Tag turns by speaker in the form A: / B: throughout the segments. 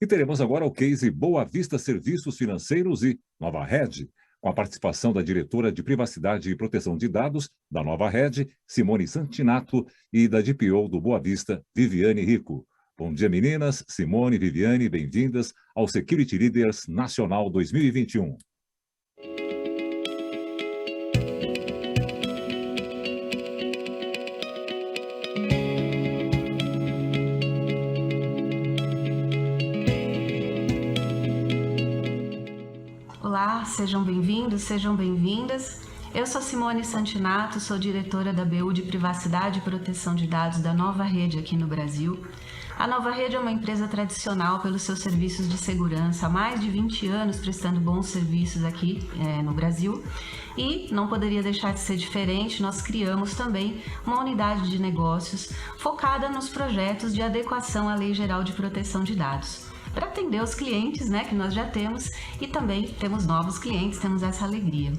A: E teremos agora o case Boa Vista Serviços Financeiros e Nova Rede, com a participação da diretora de Privacidade e Proteção de Dados da Nova Rede, Simone Santinato, e da DPO do Boa Vista, Viviane Rico. Bom dia, meninas. Simone e Viviane, bem-vindas ao Security Leaders Nacional 2021.
B: Olá, sejam bem-vindos, sejam bem-vindas. Eu sou Simone Santinato, sou diretora da BU de Privacidade e Proteção de Dados da Nova Rede aqui no Brasil. A Nova Rede é uma empresa tradicional pelos seus serviços de segurança, há mais de 20 anos prestando bons serviços aqui no Brasil. E não poderia deixar de ser diferente, nós criamos também uma unidade de negócios focada nos projetos de adequação à Lei Geral de Proteção de Dados, para atender os clientes, que nós já temos, e também temos novos clientes, temos essa alegria.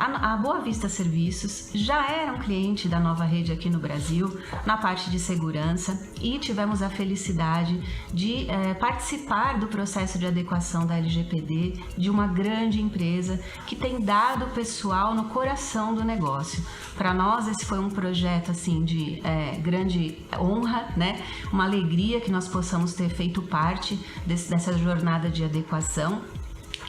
B: A Boa Vista Serviços já era um cliente da Nova Rede aqui no Brasil, na parte de segurança, e tivemos a felicidade de participar do processo de adequação da LGPD de uma grande empresa que tem dado o pessoal no coração do negócio. Para nós, esse foi um projeto assim, de grande honra, uma alegria que nós possamos ter feito parte dessa jornada de adequação.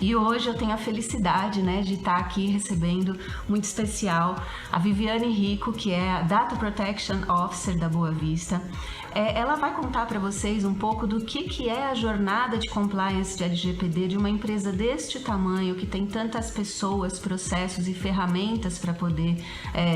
B: E hoje eu tenho a felicidade de estar aqui recebendo, muito especial, a Viviane Rico, que é a Data Protection Officer da Boa Vista. Ela vai contar para vocês um pouco do que é a jornada de compliance de LGPD de uma empresa deste tamanho, que tem tantas pessoas, processos e ferramentas para poder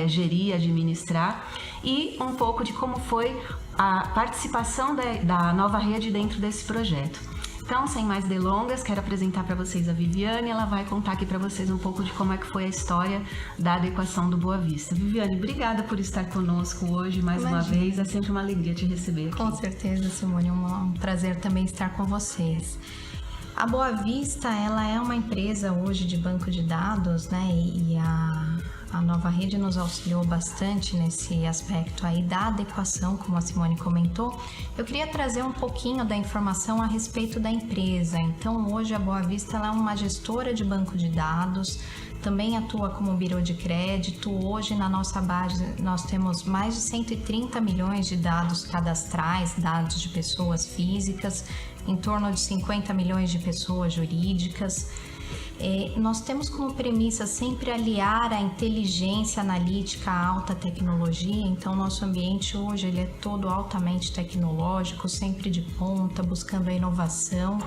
B: gerir, administrar, e um pouco de como foi a participação da Nova Rede dentro desse projeto. Então, sem mais delongas, quero apresentar para vocês a Viviane. Ela vai contar aqui para vocês um pouco de como é que foi a história da adequação do Boa Vista. Viviane, obrigada por estar conosco hoje mais uma vez. É sempre uma alegria te receber aqui.
C: Com certeza, Simone. Um prazer também estar com vocês. A Boa Vista, ela é uma empresa hoje de banco de dados, e a Nova Rede nos auxiliou bastante nesse aspecto aí da adequação, como a Simone comentou. Eu queria trazer um pouquinho da informação a respeito da empresa. Então, hoje a Boa Vista ela é uma gestora de banco de dados, também atua como birô de crédito. Hoje, na nossa base, nós temos mais de 130 milhões de dados cadastrais, dados de pessoas físicas, em torno de 50 milhões de pessoas jurídicas. Nós temos como premissa sempre aliar a inteligência analítica à alta tecnologia, então nosso ambiente hoje ele é todo altamente tecnológico, sempre de ponta, buscando a inovação.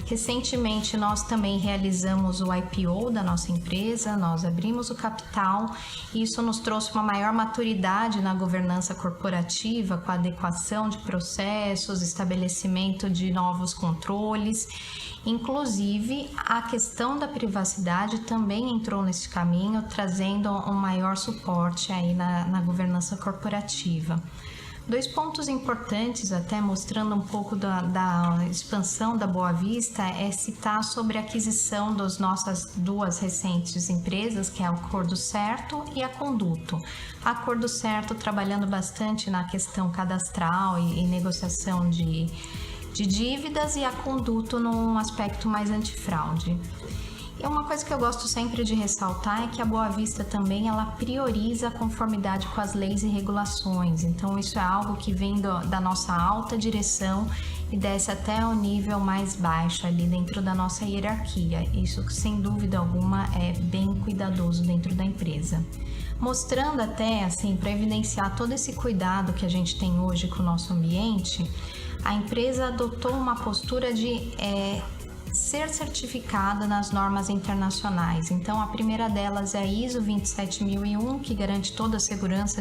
C: Recentemente nós também realizamos o IPO da nossa empresa, nós abrimos o capital e isso nos trouxe uma maior maturidade na governança corporativa, com a adequação de processos, estabelecimento de novos controles. Inclusive, a questão da privacidade também entrou nesse caminho, trazendo um maior suporte aí na governança corporativa. Dois pontos importantes, até mostrando um pouco da expansão da Boa Vista, é citar sobre a aquisição das nossas duas recentes empresas, que é a Acordo Certo e a Conduto. A Acordo Certo trabalhando bastante na questão cadastral e negociação de dívidas, e a Conduto num aspecto mais antifraude. E uma coisa que eu gosto sempre de ressaltar é que a Boa Vista também ela prioriza a conformidade com as leis e regulações. Então isso é algo que vem da nossa alta direção e desce até o nível mais baixo ali dentro da nossa hierarquia. Isso sem dúvida alguma é bem cuidadoso dentro da empresa. Mostrando até assim, para evidenciar todo esse cuidado que a gente tem hoje com o nosso ambiente, a empresa adotou uma postura de ser certificada nas normas internacionais. Então, a primeira delas é a ISO 27001, que garante toda a segurança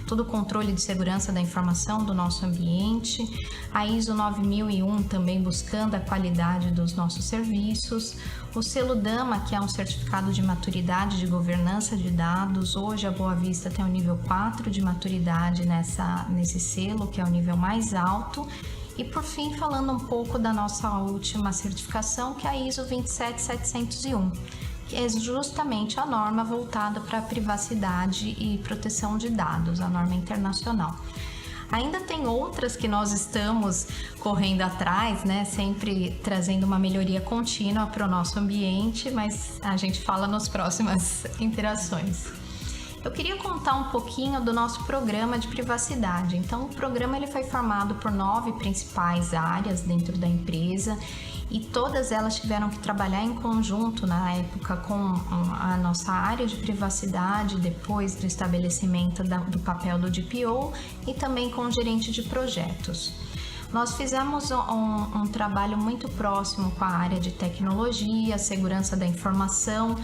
C: todo o controle de segurança da informação do nosso ambiente. A ISO 9001 também buscando a qualidade dos nossos serviços. O selo DAMA, que é um certificado de maturidade de governança de dados. Hoje a Boa Vista tem o nível 4 de maturidade nesse selo, que é o nível mais alto. E por fim, falando um pouco da nossa última certificação, que é a ISO 27701, que é justamente a norma voltada para a privacidade e proteção de dados, a norma internacional. Ainda tem outras que nós estamos correndo atrás, né? Sempre trazendo uma melhoria contínua para o nosso ambiente, mas a gente fala nas próximas interações. Eu queria contar um pouquinho do nosso programa de privacidade. Então, o programa ele foi formado por 9 principais áreas dentro da empresa e todas elas tiveram que trabalhar em conjunto na época com a nossa área de privacidade, depois do estabelecimento do papel do DPO e também com o gerente de projetos. Nós fizemos um trabalho muito próximo com a área de tecnologia, segurança da informação,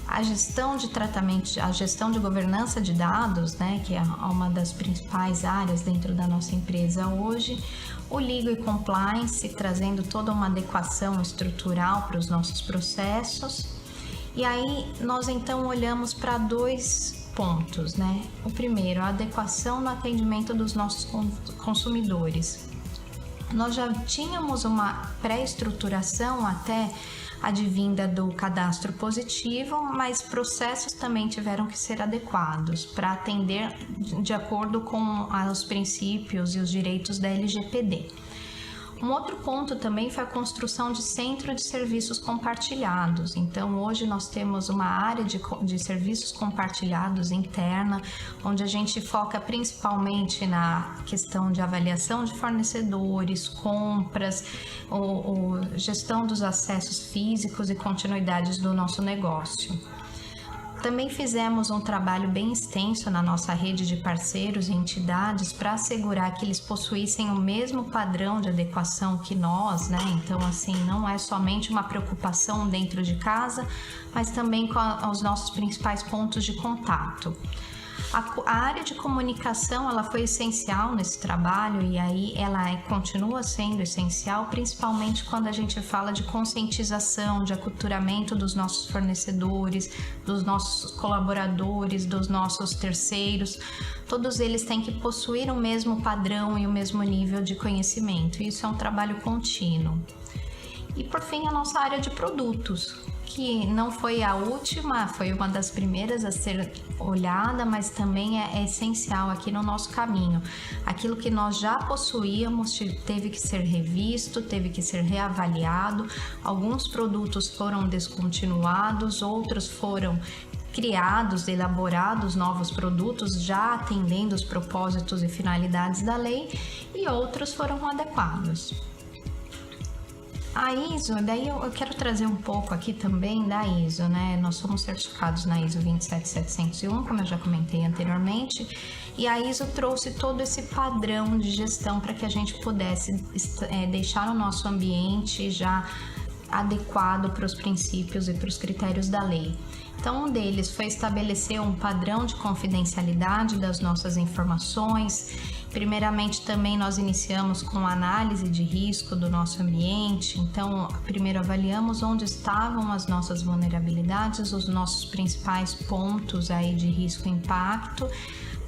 C: a gestão de tratamento, a gestão de governança de dados, né, que é uma das principais áreas dentro da nossa empresa hoje, o Legal e Compliance, trazendo toda uma adequação estrutural para os nossos processos. E aí nós então olhamos para 2 pontos, né? O primeiro, a adequação no atendimento dos nossos consumidores. Nós já tínhamos uma pré-estruturação até advinda do cadastro positivo, mas processos também tiveram que ser adequados para atender de acordo com os princípios e os direitos da LGPD. Um outro ponto também foi a construção de centro de serviços compartilhados. Então, hoje nós temos uma área de serviços compartilhados interna, onde a gente foca principalmente na questão de avaliação de fornecedores, compras, gestão dos acessos físicos e continuidades do nosso negócio. Também fizemos um trabalho bem extenso na nossa rede de parceiros e entidades para assegurar que eles possuíssem o mesmo padrão de adequação que nós, né? Então, assim, não é somente uma preocupação dentro de mas também com os nossos principais pontos de contato. A área de comunicação ela foi essencial nesse trabalho e aí ela continua sendo essencial, principalmente quando a gente fala de conscientização, de aculturamento dos nossos fornecedores, dos nossos colaboradores, dos nossos terceiros. Todos eles têm que possuir o mesmo padrão e o mesmo nível de conhecimento. Isso é um trabalho contínuo. E por fim, a nossa área de produtos, que não foi a última, foi uma das primeiras a ser olhada, mas também é essencial aqui no nosso caminho. Aquilo que nós já possuíamos teve que ser revisto, teve que ser reavaliado. Alguns produtos foram descontinuados, outros foram criados, elaborados novos produtos já atendendo os propósitos e finalidades da lei e outros foram adequados. A ISO, daí eu quero trazer um pouco aqui também da ISO, né? Nós somos certificados na ISO 27701, como eu já comentei anteriormente, e a ISO trouxe todo esse padrão de gestão para que a gente pudesse deixar o nosso ambiente já adequado para os princípios e para os critérios da lei. Então, um deles foi estabelecer um padrão de confidencialidade das nossas informações. Primeiramente, também nós iniciamos com a análise de risco do nosso ambiente. Então, primeiro avaliamos onde estavam as nossas vulnerabilidades, os nossos principais pontos aí de risco e impacto,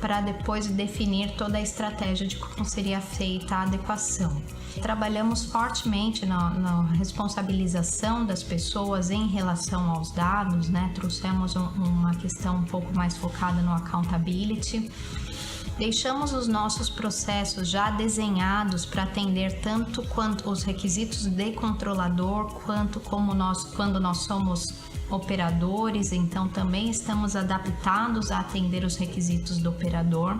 C: para depois definir toda a estratégia de como seria feita a adequação. Trabalhamos fortemente na responsabilização das pessoas em relação aos dados, né? Trouxemos uma questão um pouco mais focada no accountability. Deixamos os nossos processos já desenhados para atender tanto quanto os requisitos de controlador, quanto quando nós somos operadores, então também estamos adaptados a atender os requisitos do operador.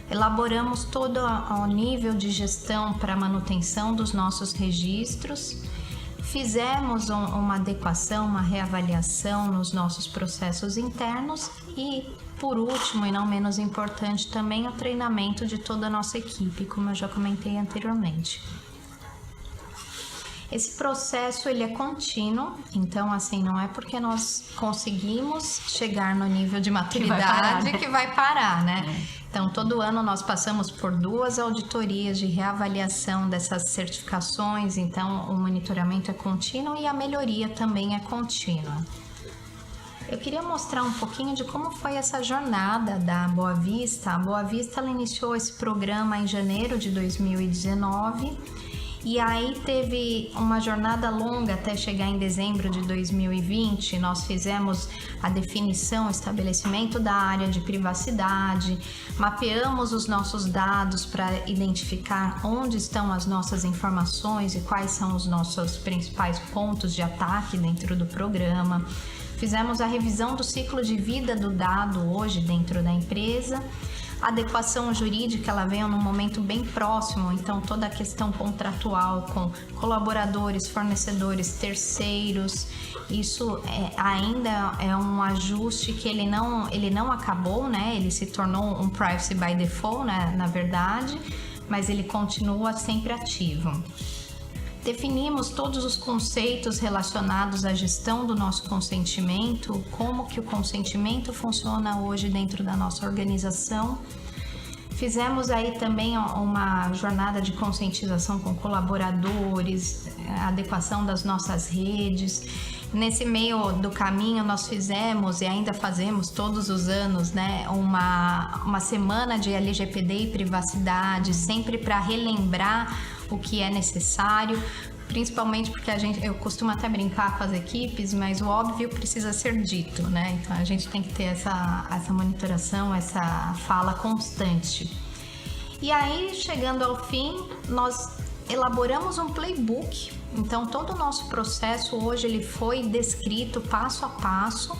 C: Elaboramos todo o nível de gestão para manutenção dos nossos registros. Fizemos uma adequação, uma reavaliação nos nossos processos internos e, por último e não menos importante, também o treinamento de toda a nossa equipe, como eu já comentei anteriormente. Esse processo ele é contínuo, então assim, não é porque nós conseguimos chegar no nível de maturidade que vai parar, né? Então, todo ano nós passamos por 2 auditorias de reavaliação dessas certificações, então o monitoramento é contínuo e a melhoria também é contínua. Eu queria mostrar um pouquinho de como foi essa jornada da Boa Vista. A Boa Vista ela iniciou esse programa em janeiro de 2019 E aí teve uma jornada longa até chegar em dezembro de 2020. Nós fizemos a definição, estabelecimento da área de privacidade, mapeamos os nossos dados para identificar onde estão as nossas informações e quais são os nossos principais pontos de ataque dentro do programa. Fizemos a revisão do ciclo de vida do dado hoje dentro da empresa. A adequação jurídica, ela veio num momento bem próximo, então toda a questão contratual com colaboradores, fornecedores, terceiros, isso ainda é um ajuste que ele não acabou, né? Ele se tornou um privacy by default, né? Na verdade, mas ele continua sempre ativo. Definimos todos os conceitos relacionados à gestão do nosso consentimento, como que o consentimento funciona hoje dentro da nossa organização. Fizemos aí também uma jornada de conscientização com colaboradores, adequação das nossas redes. Nesse meio do caminho nós fizemos e ainda fazemos todos os anos, né, uma semana de LGPD e privacidade, sempre para relembrar o que é necessário, principalmente porque eu costumo até brincar com as equipes, mas o óbvio precisa ser dito, né? Então a gente tem que ter essa monitoração, essa fala constante. E aí, chegando ao fim, nós elaboramos um playbook. Então todo o nosso processo hoje ele foi descrito passo a passo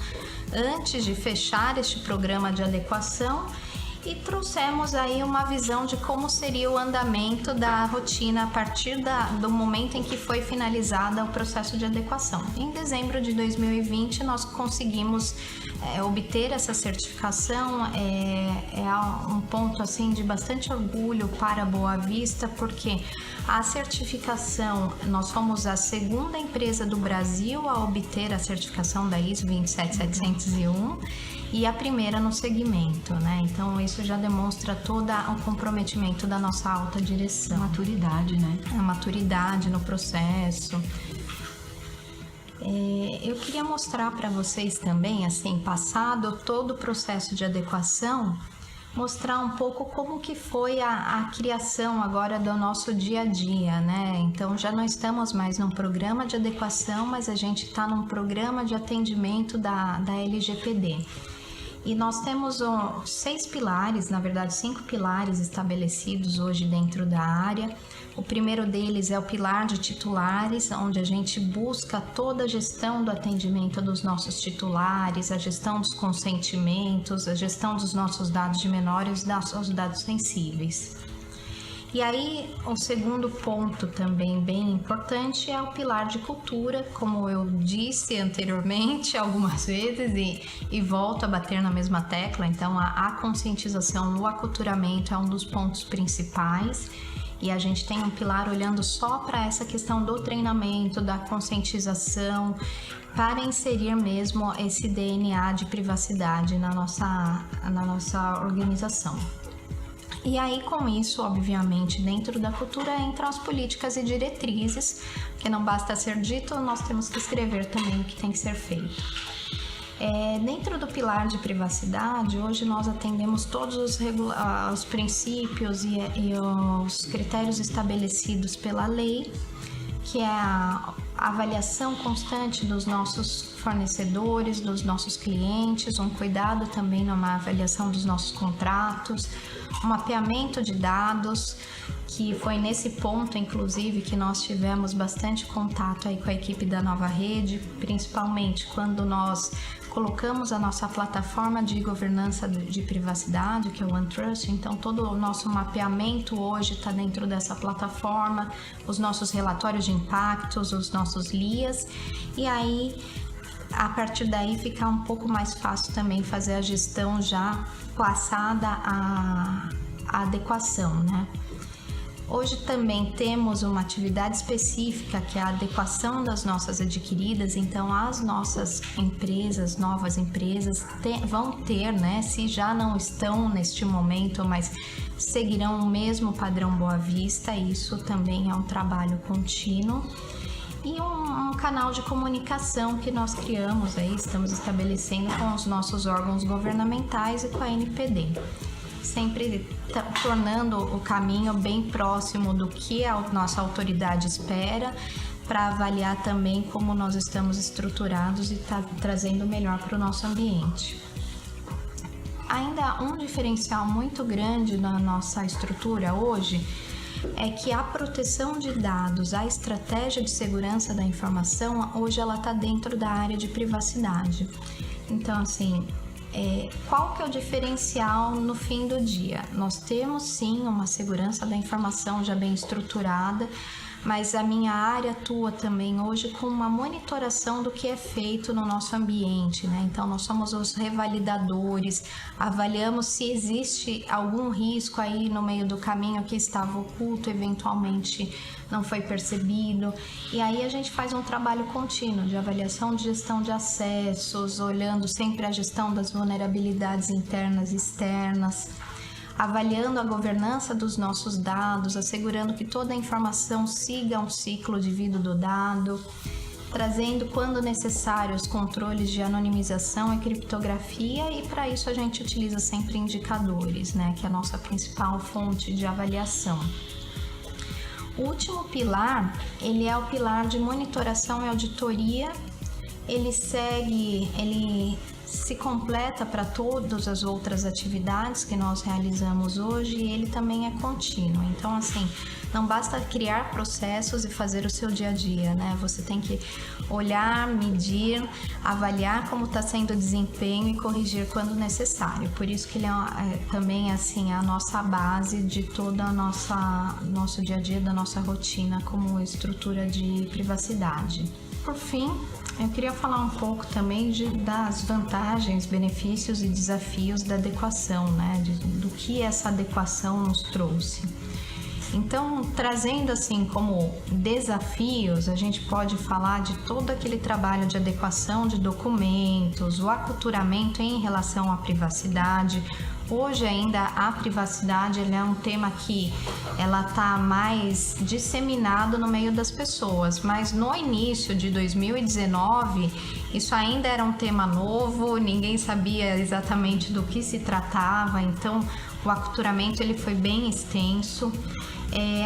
C: antes de fechar este programa de adequação. E trouxemos aí uma visão de como seria o andamento da rotina a partir do momento em que foi finalizada o processo de adequação. Em dezembro de 2020, nós conseguimos obter essa certificação. É um ponto assim de bastante orgulho para a Boa Vista, porque a certificação, nós fomos a segunda empresa do Brasil a obter a certificação da ISO 27701 e a primeira no segmento, né? Então isso já demonstra todo o comprometimento da nossa alta direção.
B: Maturidade, né?
C: A maturidade no processo. Eu queria mostrar para vocês também, assim, passado todo o processo de adequação, mostrar um pouco como que foi a criação agora do nosso dia a dia, né? Então já não estamos mais num programa de adequação, mas a gente está num programa de atendimento da LGPD. E nós temos 6 pilares, na verdade 5 pilares estabelecidos hoje dentro da área. O primeiro deles é o pilar de titulares, onde a gente busca toda a gestão do atendimento dos nossos titulares, a gestão dos consentimentos, a gestão dos nossos dados de menores e dos nossos dados sensíveis. E aí, o segundo ponto também bem importante é o pilar de cultura, como eu disse anteriormente algumas vezes e volto a bater na mesma tecla. Então, a conscientização, o aculturamento é um dos pontos principais. E a gente tem um pilar olhando só para essa questão do treinamento, da conscientização, para inserir mesmo esse DNA de privacidade na nossa organização. E aí, com isso, obviamente, dentro da cultura entram as políticas e diretrizes, que não basta ser dito, nós temos que escrever também o que tem que ser feito. Dentro do pilar de privacidade, hoje nós atendemos todos os princípios e os critérios estabelecidos pela lei, que é a avaliação constante dos nossos fornecedores, dos nossos clientes, um cuidado também numa avaliação dos nossos contratos, um mapeamento de dados, que foi nesse ponto, inclusive, que nós tivemos bastante contato aí com a equipe da Nova Rede, principalmente quando nós colocamos a nossa plataforma de governança de privacidade, que é o OneTrust. Então, todo o nosso mapeamento hoje está dentro dessa plataforma, os nossos relatórios de impactos, os nossos LIAs, e aí, a partir daí, fica um pouco mais fácil também fazer a gestão já passada a adequação, né? Hoje também temos uma atividade específica que é a adequação das nossas adquiridas, então as nossas empresas, novas empresas vão ter, né, se já não estão neste momento, mas seguirão o mesmo padrão Boa Vista. Isso também é um trabalho contínuo. E um canal de comunicação que nós criamos aí, estamos estabelecendo com os nossos órgãos governamentais e com a NPD. sempre tornando o caminho bem próximo do que a nossa autoridade espera, para avaliar também como nós estamos estruturados e trazendo o melhor para o nosso ambiente. Ainda um diferencial muito grande na nossa estrutura hoje é que a proteção de dados, a estratégia de segurança da informação, hoje ela está dentro da área de privacidade. Então, assim, qual que é o diferencial no fim do dia? Nós temos sim uma segurança da informação já bem estruturada, mas a minha área atua também hoje com uma monitoração do que é feito no nosso ambiente, né? Então, nós somos os revalidadores, avaliamos se existe algum risco aí no meio do caminho que estava oculto, eventualmente não foi percebido, e aí a gente faz um trabalho contínuo de avaliação de gestão de acessos, olhando sempre a gestão das vulnerabilidades internas e externas, avaliando a governança dos nossos dados, assegurando que toda a informação siga um ciclo de vida do dado, trazendo, quando necessário, os controles de anonimização e criptografia, e para isso a gente utiliza sempre indicadores, né, que é a nossa principal fonte de avaliação. O último pilar, ele é o pilar de monitoração e auditoria. Ele se completa para todas as outras atividades que nós realizamos hoje, e ele também é contínuo. Então, assim, não basta criar processos e fazer o seu dia a dia, né? Você tem que olhar, medir, avaliar como está sendo o desempenho e corrigir quando necessário. Por isso que ele é também, assim, a nossa base de toda a nosso dia a dia, da nossa rotina como estrutura de privacidade. Por fim, eu queria falar um pouco também das vantagens, benefícios e desafios da adequação, né? Do que essa adequação nos trouxe. Então, trazendo assim como desafios, a gente pode falar de todo aquele trabalho de adequação de documentos, o aculturamento em relação à privacidade. Hoje ainda a privacidade é um tema que ela está mais disseminado no meio das pessoas, mas no início de 2019 isso ainda era um tema novo, ninguém sabia exatamente do que se tratava, então o aculturamento ele foi bem extenso.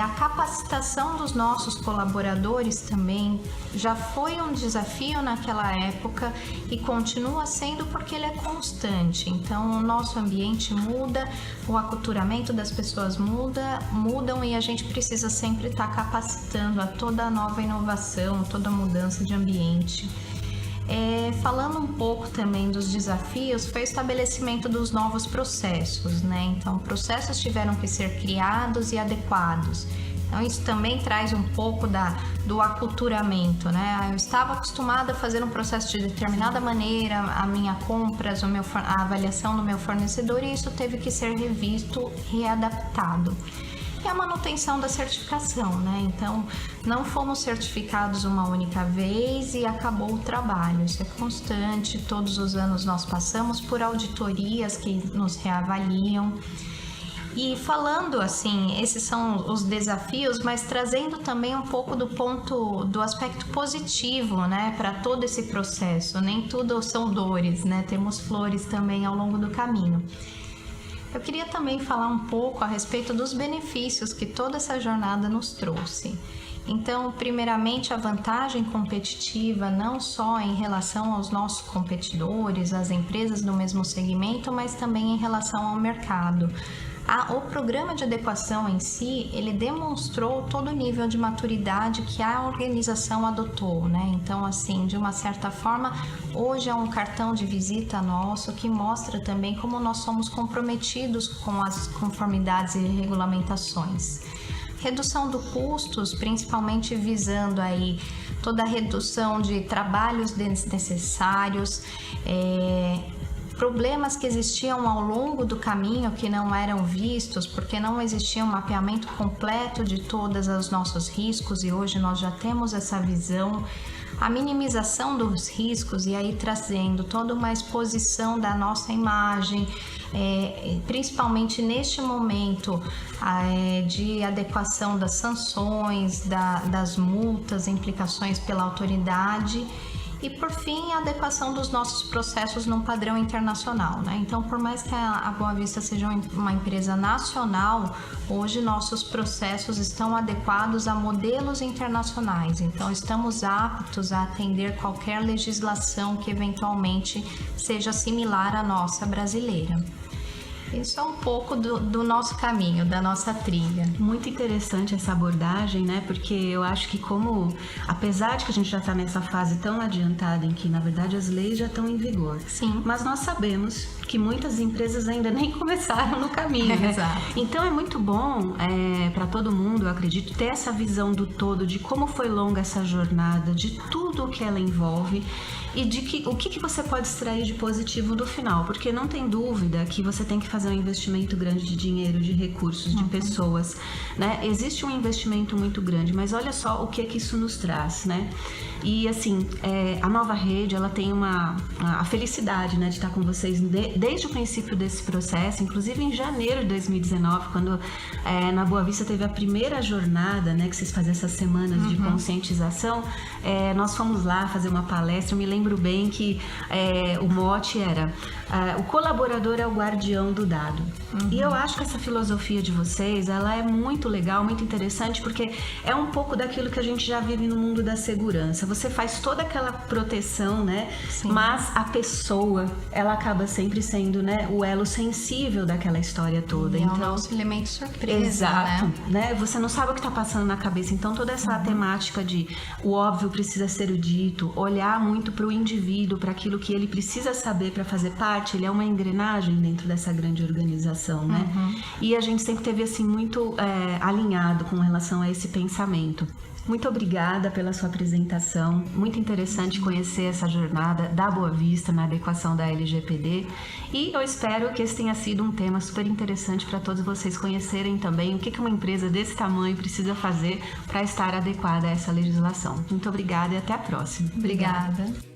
C: A capacitação dos nossos colaboradores também já foi um desafio naquela época e continua sendo, porque ele é constante. Então, o nosso ambiente muda, o aculturamento das pessoas mudam, e a gente precisa sempre estar capacitando a toda nova inovação, toda mudança de ambiente. Falando um pouco também dos desafios, foi o estabelecimento dos novos processos, né? Então, processos tiveram que ser criados e adequados. Então, isso também traz um pouco do aculturamento, né? Eu estava acostumada a fazer um processo de determinada maneira, a minha compras, a avaliação do meu fornecedor, e isso teve que ser revisto, readaptado. E a manutenção da certificação, né? Então, não fomos certificados uma única vez e acabou o trabalho. Isso é constante, todos os anos nós passamos por auditorias que nos reavaliam. E falando assim, esses são os desafios, mas trazendo também um pouco do aspecto positivo, né, para todo esse processo. Nem tudo são dores, né? Temos flores também ao longo do caminho. Eu queria também falar um pouco a respeito dos benefícios que toda essa jornada nos trouxe. Então, primeiramente, a vantagem competitiva, não só em relação aos nossos competidores, às empresas do mesmo segmento, mas também em relação ao mercado. O programa de adequação em si, ele demonstrou todo o nível de maturidade que a organização adotou, né? Então, assim, de uma certa forma, hoje é um cartão de visita nosso que mostra também como nós somos comprometidos com as conformidades e regulamentações. Redução de custos, principalmente visando aí toda a redução de trabalhos desnecessários, problemas que existiam ao longo do caminho que não eram vistos, porque não existia um mapeamento completo de todos os nossos riscos, e hoje nós já temos essa visão. A minimização dos riscos, e aí trazendo toda uma exposição da nossa imagem, principalmente neste momento de adequação das sanções, das multas, implicações pela autoridade. E por fim, a adequação dos nossos processos num padrão internacional, né? Então, por mais que a Boa Vista seja uma empresa nacional, hoje nossos processos estão adequados a modelos internacionais. Então, estamos aptos a atender qualquer legislação que eventualmente seja similar à nossa brasileira. Isso é um pouco do nosso caminho, da nossa trilha.
B: Muito interessante essa abordagem, né? Porque eu acho que apesar de que a gente já está nessa fase tão adiantada em que, na verdade, as leis já estão em vigor.
C: Sim.
B: Mas nós sabemos que muitas empresas ainda nem começaram no caminho, né?
C: Exato.
B: Então é muito bom para todo mundo, eu acredito, ter essa visão do todo, de como foi longa essa jornada, de tudo o que ela envolve e de o que você pode extrair de positivo do final, porque não tem dúvida que você tem que fazer um investimento grande de dinheiro, de recursos, de pessoas, né? Existe um investimento muito grande, mas olha só o que isso nos traz, né? E assim, a Nova Rede, ela tem a felicidade, né, de estar com vocês desde o princípio desse processo, inclusive em janeiro de 2019, quando na Boa Vista teve a primeira jornada, né, que vocês fazem essas semanas de conscientização, nós fomos lá fazer uma palestra. Eu me lembro bem que o mote era o colaborador é o guardião do dado. E eu acho que essa filosofia de vocês, ela é muito legal, muito interessante, porque é um pouco daquilo que a gente já vive no mundo da segurança. Você faz toda aquela proteção, né?
C: Sim.
B: Mas a pessoa, ela acaba sempre sendo, né, o elo sensível daquela história toda.
C: E
B: então,
C: é o nosso elemento surpresa,
B: exato,
C: né?
B: Você não sabe o que está passando na cabeça. Então, toda essa temática de o óbvio precisa ser o dito, olhar muito para o indivíduo, para aquilo que ele precisa saber para fazer parte, ele é uma engrenagem dentro dessa grande organização, né? E a gente sempre teve, assim, muito alinhado com relação a esse pensamento. Muito obrigada pela sua apresentação, muito interessante conhecer essa jornada da Boa Vista na adequação da LGPD, e eu espero que esse tenha sido um tema super interessante para todos vocês conhecerem também o que uma empresa desse tamanho precisa fazer para estar adequada a essa legislação. Muito obrigada e até a próxima.
C: Obrigada.